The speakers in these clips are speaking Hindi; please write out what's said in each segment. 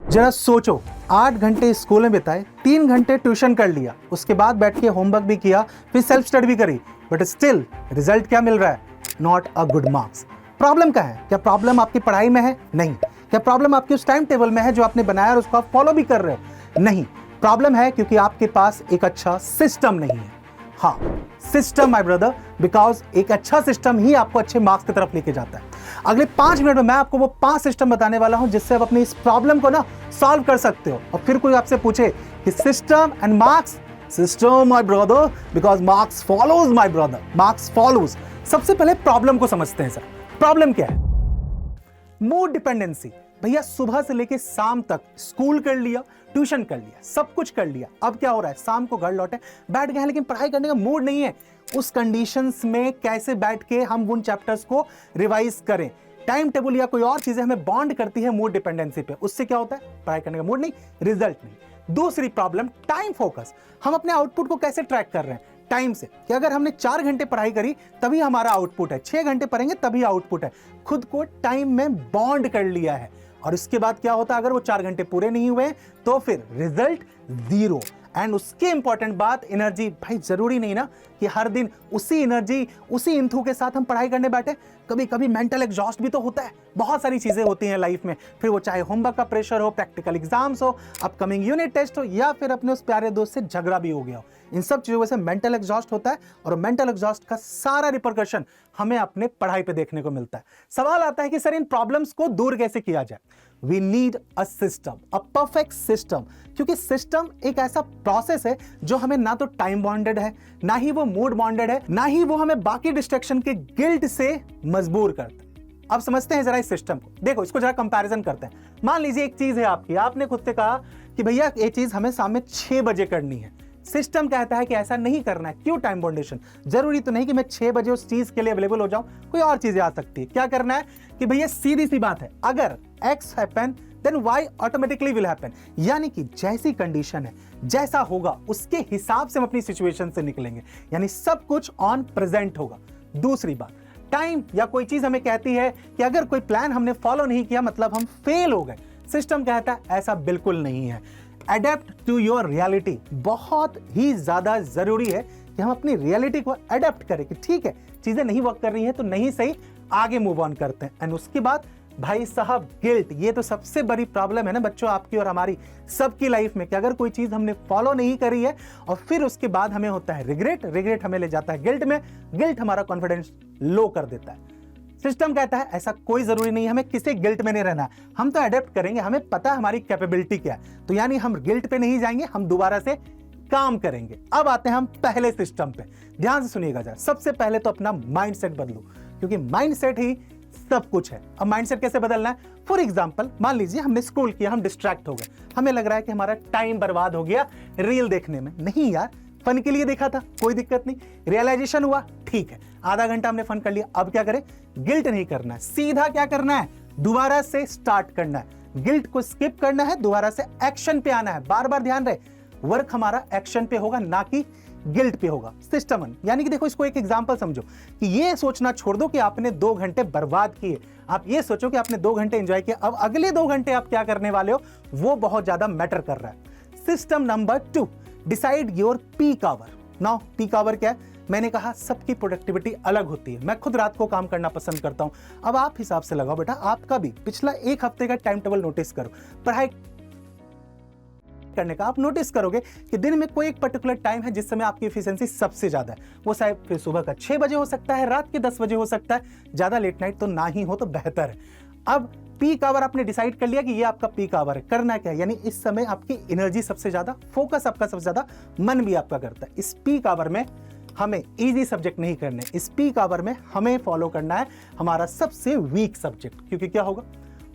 जरा सोचो, 8 घंटे स्कूल में बिताए, 3 घंटे ट्यूशन कर लिया, उसके बाद बैठ के होमवर्क भी किया, फिर सेल्फ स्टडी भी करी, बट स्टिल रिजल्ट क्या मिल रहा है? Not a good marks. Problem क्या है? क्या प्रॉब्लम आपकी पढ़ाई में है? नहीं। क्या प्रॉब्लम आपके उस टाइम टेबल में है जो आपने बनाया और उसको आप फॉलो भी कर रहे हो? नहीं। प्रॉब्लम है क्योंकि आपके पास एक अच्छा सिस्टम नहीं है। हाँ, सिस्टम माय ब्रदर, बिकॉज एक अच्छा सिस्टम ही आपको अच्छे मार्क्स की तरफ लेके जाता है। अगले 5 मिनट में मैं आपको वो 5 सिस्टम बताने वाला हूं जिससे आप अपनी इस प्रॉब्लम को ना सॉल्व कर सकते हो। और फिर कोई आपसे पूछे कि system and marks, system my brother, because marks follows my brother, marks follows. सबसे पहले प्रॉब्लम को समझते हैं सर। प्रॉब्लम क्या है? Mood dependency. भैया सुबह से लेके शाम तक स्कूल कर लिया, ट्यूशन कर लिया, सब कुछ कर लिया, अब क्या हो रहा है? शाम को घर लौटे, बैठ गए हैं, लेकिन पढ़ाई करने का मूड नहीं है। उस कंडीशंस में कैसे बैठ के हम उन चैप्टर्स को रिवाइज करें? टाइम टेबल या कोई और चीजें हमें बॉन्ड करती है मूड डिपेंडेंसी पे, उससे क्या होता है? पढ़ाई करने का मूड नहीं, रिजल्ट नहीं। दूसरी प्रॉब्लम टाइम फोकस। हम अपने आउटपुट को कैसे ट्रैक कर रहे हैं? टाइम से, कि अगर हमने 4 घंटे पढ़ाई करी तभी हमारा आउटपुट है, 6 घंटे पढ़ेंगे तभी आउटपुट है। खुद को टाइम में बॉन्ड कर लिया है। और इसके बाद क्या होता है? अगर वो 4 घंटे पूरे नहीं हुए तो फिर रिजल्ट 0। एंड उसके इंपॉर्टेंट बात, एनर्जी। भाई जरूरी नहीं ना कि हर दिन उसी एनर्जी, उसी इंथू के साथ हम पढ़ाई करने बैठे। कभी कभी मेंटल एग्जॉस्ट भी तो होता है। बहुत सारी चीजें होती हैं लाइफ में, फिर वो चाहे होमवर्क का प्रेशर हो, प्रैक्टिकल एग्जाम्स हो, अपकमिंग यूनिट टेस्ट हो, या फिर अपने उस प्यारे दोस्त से झगड़ा भी हो गया हो। इन सब चीजों से मेंटल एग्जॉस्ट होता है, और मेंटल एग्जॉस्ट का सारा रिपरकशन हमें अपने पढ़ाई पे देखने को मिलता है। सवाल आता है कि सर इन प्रॉब्लम्स को दूर कैसे किया जाए? We need a system, a perfect system. क्योंकि सिस्टम एक ऐसा प्रोसेस है जो हमें ना तो टाइम बॉन्डेड है, ना ही वो मूड बॉन्डेड है, ना ही वो हमें बाकी डिस्ट्रैक्शन के गिल्ट से मजबूर करता है। अब समझते हैं जरा इस सिस्टम को। देखो, इसको जरा कंपैरिजन करते हैं। मान लीजिए एक चीज है आपकी, आपने खुद से कहा कि भैया ये चीज हमें शाम में 6 बजे करनी है। सिस्टम कहता है कि ऐसा नहीं करना है। क्यों टाइम बाउंडेशन? जरूरी तो नहीं कि मैं 6 बजे उस चीज के लिए अवेलेबल हो जाऊं, कोई और चीजें आ सकती है। क्या करना है कि भैया सीधी सी बात है, अगर X happen then Y automatically will happen. यानी कि जैसी कंडीशन है, जैसा होगा उसके हिसाब से हम अपनी सिचुएशन से निकलेंगे, यानी सब कुछ ऑन प्रेजेंट होगा। दूसरी बात, टाइम या कोई चीज हमें कहती है कि अगर कोई प्लान हमने फॉलो नहीं किया मतलब हम फेल हो गए। सिस्टम कहता है ऐसा बिल्कुल नहीं है। अडेप्ट टू योर रियलिटी बहुत ही ज्यादा जरूरी है कि हम अपनी रियलिटी को अडेप्ट करें कि ठीक है, चीजें नहीं वर्क कर रही है तो नहीं सही, आगे मूव ऑन करते हैं। एंड उसके बाद भाई साहब गिल्ट, ये तो सबसे बड़ी प्रॉब्लम है ना बच्चों, आपकी और हमारी सबकी लाइफ में, कि अगर कोई चीज हमने फॉलो नहीं करी है और फिर उसके बाद हमें होता है रिग्रेट, रिग्रेट हमें ले जाता है गिल्ट में, गिल्ट हमारा कॉन्फिडेंस लो कर देता है। सिस्टम कहता है ऐसा कोई जरूरी नहीं है, हमें किसी गिल्ट में नहीं रहना है, हम तो अडेप्ट करेंगे, हमें पता है हमारी कैपेबिलिटी क्या है, तो यानी हम गिल्ट पे नहीं जाएंगे, हम दोबारा से काम करेंगे। अब आते हैं हम पहले सिस्टम पे, ध्यान से सुनिएगा जरा। सबसे पहले तो अपना माइंडसेट बदलो, क्योंकि माइंडसेट ही सब कुछ है। अब माइंडसेट कैसे बदलना है? फॉर एग्जांपल, मान लीजिए हमने स्क्रॉल किया, हम डिस्ट्रैक्ट हो गए, हमें लग रहा है कि हमारा टाइम बर्बाद हो गया रील देखने में। नहीं यार, फन के लिए देखा था, कोई दिक्कत नहीं, रियलाइजेशन हुआ, ठीक है, आधा घंटा हमने फन कर लिया। अब क्या करें? गिल्ट नहीं करना है, सीधा क्या करना है? दोबारा से स्टार्ट करना है, गिल्ट को स्किप करना है, दोबारा से एक्शन पे आना है। बार बार ध्यान रहे, वर्क हमारा एक्शन पे होगा, ना कि गिल्ट पे होगा। सिस्टम वन, यानी कि देखो, इसको एक एग्जांपल समझो कि ये सोचना छोड़ दो कि आपने 2 घंटे बर्बाद किए, आप ये सोचो कि आपने 2 घंटे एंजॉय किए, अब अगले 2 घंटे आप क्या करने वाले हो, वो बहुत ज्यादा मैटर कर रहा है। System number 2, decide your peak hour. Now peak hour क्या है? मैंने कहा सबकी प्रोडक्टिविटी अलग होती है, मैं खुद रात को काम करना पसंद करता हूं। अब आप हिसाब से लगाओ बेटा, आपका भी पिछला 1 हफ्ते का टाइम टेबल नोटिस करो, पढ़ाई करने का। आप नोटिस करोगे कि दिन में कोई एक पर्टिकुलर टाइम है जिस समय आपकी एफिशिएंसी सबसे ज्यादा है। वो शायद फिर सुबह का 6 बजे हो सकता है, रात के 10 बजे हो सकता है, ज्यादा लेट नाइट तो ना ही हो तो बेहतर है। अब पीक आवर आपने डिसाइड कर लिया कि ये आपका पीक आवर है, करना क्या है? यानी इस समय आपकी एनर्जी सबसे ज्यादा, फोकस आपका सबसे ज्यादा, मन भी आपका करता है। इस पीक आवर में हमें इजी सब्जेक्ट नहीं करने, इस पीक आवर में हमें फॉलो करना है हमारा सबसे वीक सब्जेक्ट, क्योंकि क्या होगा?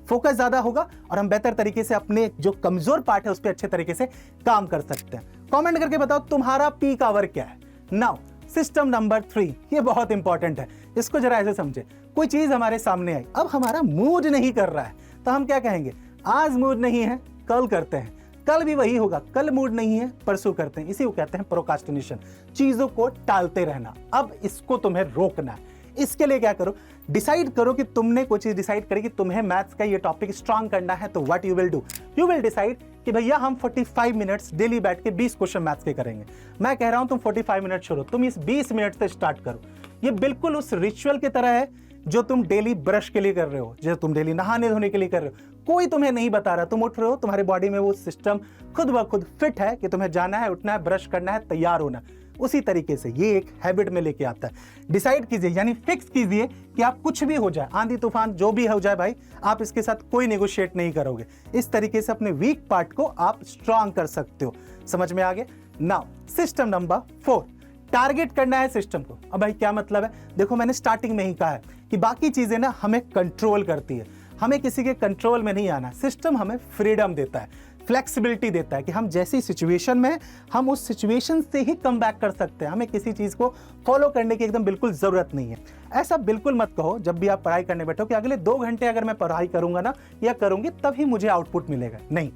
फोकस ज्यादा होगा और हम बेहतर तरीके से अपने जो कमजोर पार्ट है उस पर अच्छे तरीके से काम कर सकते हैं। कमेंट करके बताओ तुम्हारा पीक आवर क्या है। नाउ सिस्टम नंबर 3, ये बहुत इंपॉर्टेंट है, इसको जरा ऐसे समझे। कोई चीज हमारे सामने आई, अब हमारा मूड नहीं कर रहा है, तो हम क्या कहेंगे? आज मूड नहीं है, कल करते हैं, कल भी वही होगा, कल मूड नहीं है, परसों करते हैं। इसी को कहते हैं प्रोक्रास्टिनेशन, चीजों को टालते रहना। अब इसको तुम्हें रोकना है। इसके लिए क्या करो? डिसाइड करो कि तुमने कोई चीज डिसाइड करी कि तुम्हें मैथ्स का ये टॉपिक स्ट्रांग करना है, तो what you will do, you will decide कि भैया हम 45 मिनट्स डेली बैठ के 20 क्वेश्चन मैथ्स के करेंगे। मैं कह रहा हूं तुम 45 मिनट छोड़ो, तुम इस 20 मिनट से स्टार्ट करो। ये बिल्कुल उस रिचुअल की तरह है जो तुम डेली ब्रश के लिए कर रहे हो, जो तुम डेली नहाने धोने के लिए कर रहे हो। कोई तुम्हें नहीं बता रहा, तुम उठ रहे हो, तुम्हारी बॉडी में वो सिस्टम खुद ब खुद फिट है कि तुम्हें जाना है, उठना है, ब्रश करना है, तैयार होना। उसी तरीके से ये एक हैबिट में लेके आता है। डिसाइड कीजिए, यानी फिक्स कीजिए कि आप कुछ भी हो जाए, आंधी तूफान जो भी हो जाए भाई, आप इसके साथ कोई नेगोशिएट नहीं करोगे। इस तरीके से अपने वीक पार्ट को आप स्ट्रांग कर सकते हो। समझ में आ गया? नाउ सिस्टम नंबर 4, टारगेट करना है सिस्टम को। अब भाई क्या मतलब है? देखो मैंने स्टार्टिंग में ही कहा है कि बाकी चीजें ना हमें कंट्रोल करती है, हमें किसी के कंट्रोल में नहीं आना। सिस्टम हमें फ्रीडम देता है, फ्लेक्सिबिलिटी देता है कि हम जैसी सिचुएशन में हम उस सिचुएशन से ही कम बैक कर सकते हैं। हमें किसी चीज को फॉलो करने की एकदम बिल्कुल जरूरत नहीं है। ऐसा बिल्कुल मत कहो जब भी आप पढ़ाई करने बैठो कि अगले 2 घंटे अगर मैं पढ़ाई करूंगा ना या करूंगी तभी मुझे आउटपुट मिलेगा। नहीं,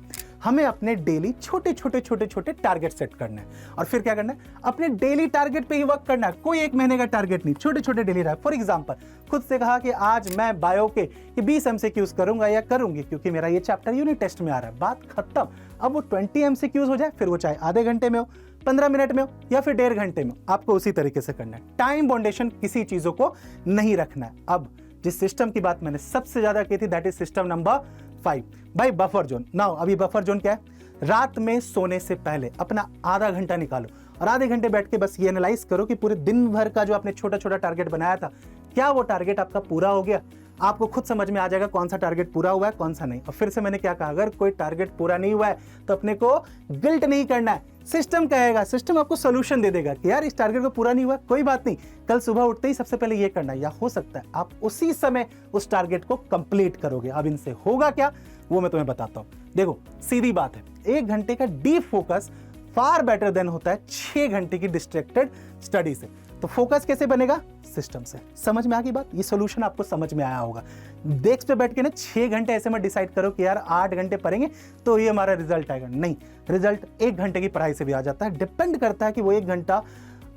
हमें अपने डेली छोटे छोटे टारगेट सेट करना है और फिर क्या करना है, अपने डेली टारगेट पे ही वर्क करना है। कोई 1 महीने का टारगेट नहीं, छोटे छोटे डेली रहा। फॉर एग्जांपल, खुद से कहा कि आज मैं बायो के 20 MCQs करूंगा या करूंगी क्योंकि मेरा ये चैप्टर यूनिट टेस्ट में आ रहा है। बात खत्म। अब वो 20 MCQs हो जाए, फिर वो चाहे आधे घंटे में हो, 15 मिनट में हो या फिर 1.5 घंटे में हो, आपको उसी तरीके से करना है। टाइम बाउंडेशन किसी चीजों को नहीं रखना है। अब जिस सिस्टम की बात मैंने सबसे ज्यादा की थी, दैट इज सिस्टम नंबर 5, भाई बफर जोन। नाउ अभी बफर जोन क्या है? रात में सोने से पहले अपना आधा घंटा निकालो और आधे घंटे बैठ के बस ये एनालाइज करो कि पूरे दिन भर का जो आपने छोटा छोटा टारगेट बनाया था, क्या वो टारगेट आपका पूरा हो गया। आपको खुद समझ में आ जाएगा कौन सा टारगेट पूरा हुआ है, कौन सा नहीं। और फिर से मैंने क्या कहा, अगर कोई टारगेट पूरा नहीं हुआ है तो अपने को गिल्ट नहीं करना है। सिस्टम कहेगा, सिस्टम आपको सोल्यूशन दे देगा कि यार इस टारगेट को पूरा नहीं हुआ, कोई बात नहीं, कल सुबह उठते ही सबसे पहले ये करना है। या हो सकता है आप उसी समय उस टारगेट को कंप्लीट करोगे। अब इनसे होगा क्या वो मैं तुम्हें बताता हूं। देखो सीधी बात है, 1 घंटे का deep focus far better than होता है 6 घंटे की डिस्ट्रैक्टेड स्टडी से। तो फोकस कैसे बनेगा? सिस्टम से। समझ में आ गई बात? ये सॉल्यूशन आपको समझ में आया होगा। डेस्क पे बैठ के ना 6 घंटे ऐसे में डिसाइड करो कि यार 8 घंटे पढ़ेंगे तो ये हमारा रिजल्ट आएगा। नहीं, रिजल्ट 1 घंटे की पढ़ाई से भी आ जाता है। डिपेंड करता है कि वो 1 घंटा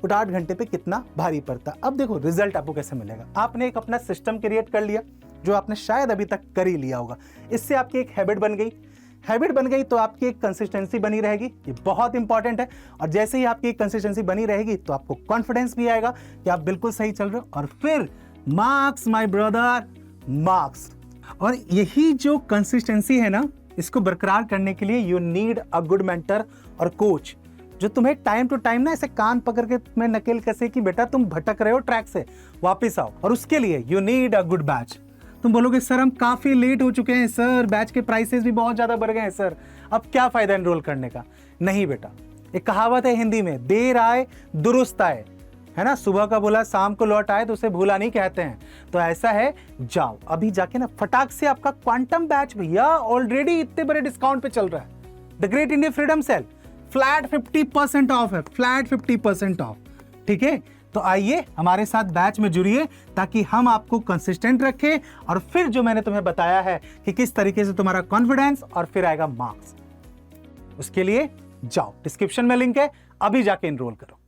8 घंटे पे कितना भारी पड़ता है। अब देखो रिजल्ट आपको कैसे मिलेगा। आपने एक अपना सिस्टम क्रिएट कर लिया जो आपने शायद अभी तक कर ही लिया होगा। इससे आपकी एक हैबिट बन गई। हैबिट बन गई तो आपकी एक कंसिस्टेंसी बनी रहेगी। ये बहुत इंपॉर्टेंट है। और जैसे ही आपकी एक कंसिस्टेंसी बनी रहेगी तो आपको कॉन्फिडेंस भी आएगा कि आप बिल्कुल सही चल रहे हो। और फिर मार्क्स माय ब्रदर, मार्क्स। और यही जो कंसिस्टेंसी है ना, इसको बरकरार करने के लिए you need a good mentor और कोच जो तुम्हें टाइम टू टाइम ना ऐसे कान पकड़ के तुम्हें नकेल कसे कि बेटा तुम भटक रहे हो ट्रैक से, वापस आओ। और उसके लिए you need a good batch. तुम बोलोगे सर हम काफी लेट हो चुके हैं सर, बैच के प्राइसेस भी बहुत ज्यादा बढ़ गए हैं सर, अब क्या फायदा एनरोल करने का। नहीं बेटा, एक कहावत है हिंदी में, देर आए दुरुस्त आए, है ना। सुबह का बोला शाम को लौट आए तो उसे भूला नहीं कहते हैं। तो ऐसा है, जाओ अभी जाके ना फटाक से आपका क्वांटम बैच भैया ऑलरेडी इतने बड़े डिस्काउंट पे चल रहा है। The great India freedom cell flat 50% of है, फ्लैट 50% ऑफ। ठीक है, तो आइए हमारे साथ बैच में जुड़िए ताकि हम आपको कंसिस्टेंट रखें और फिर जो मैंने तुम्हें बताया है कि किस तरीके से तुम्हारा कॉन्फिडेंस और फिर आएगा मार्क्स, उसके लिए जाओ, डिस्क्रिप्शन में लिंक है, अभी जाके एनरोल करो।